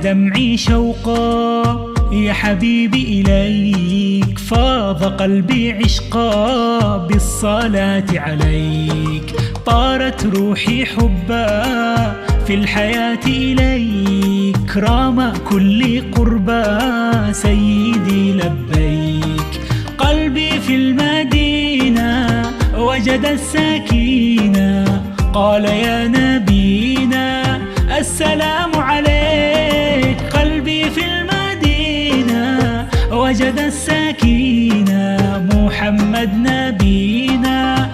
دمعي شوقا يا حبيبي إليك، فاض قلبي عشقا بالصلاة عليك، طارت روحي حبا في الحياة إليك، رام كل قربا سيدي لبيك. قلبي في المدينة وجد السكينة، قال يا نبينا السلام عليك. قلبي في المدينة وجد السكينة، محمد نبينا.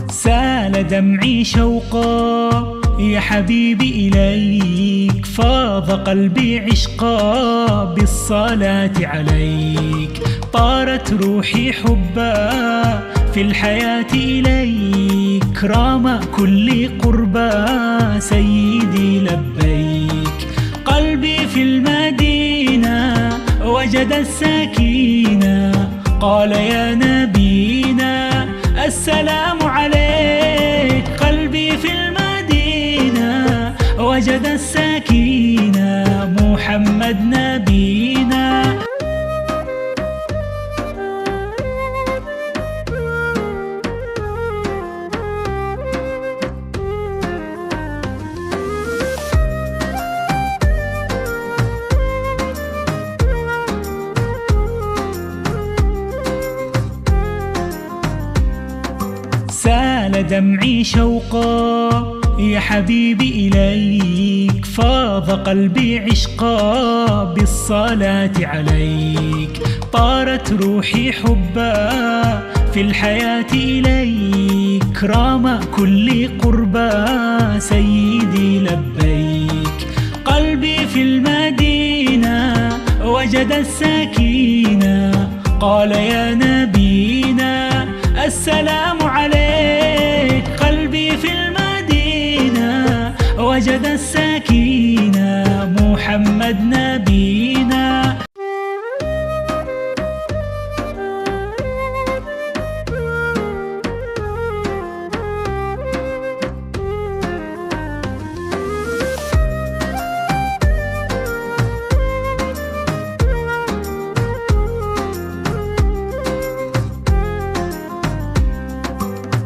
سال دمعي شوقا يا حبيبي إليك، فاض قلبي عشقا بالصلاة عليك، طارت روحي حبا في الحياة إليك، رام كل قربا سيدي لبيك. قلبي في المدينة وجد السكينة، قال يا نبينا السلام عليك. قلبي في المدينة وجد السكينة، محمد نبينا. سال دمعي شوقا يا حبيبي إليك، فاض قلبي عشقا بالصلاة عليك، طارت روحي حبا في الحياة إليك، رام كل قربا سيدي لبيك. قلبي في المدينة وجد السكينة، قال يا نبينا السلام عليك. قلبي في المدينة وجد السكينة، محمد نبينا.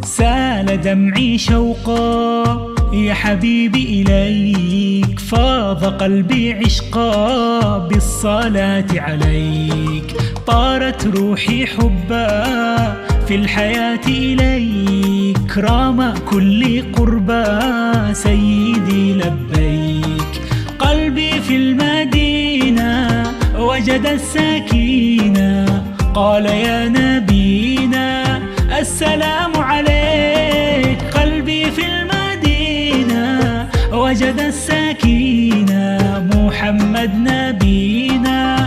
سال دمعي شوقا يا حبيبي إليك، فاض قلبي عشقا بالصلاة عليك، طارت روحي حبا في الحياة إليك، رام كل قربا سيدي لبيك. قلبي في المدينة وجد السكينة، قال يا نبينا السلام عليك. قلبي في المدينة وجد السكينة، محمد نبينا.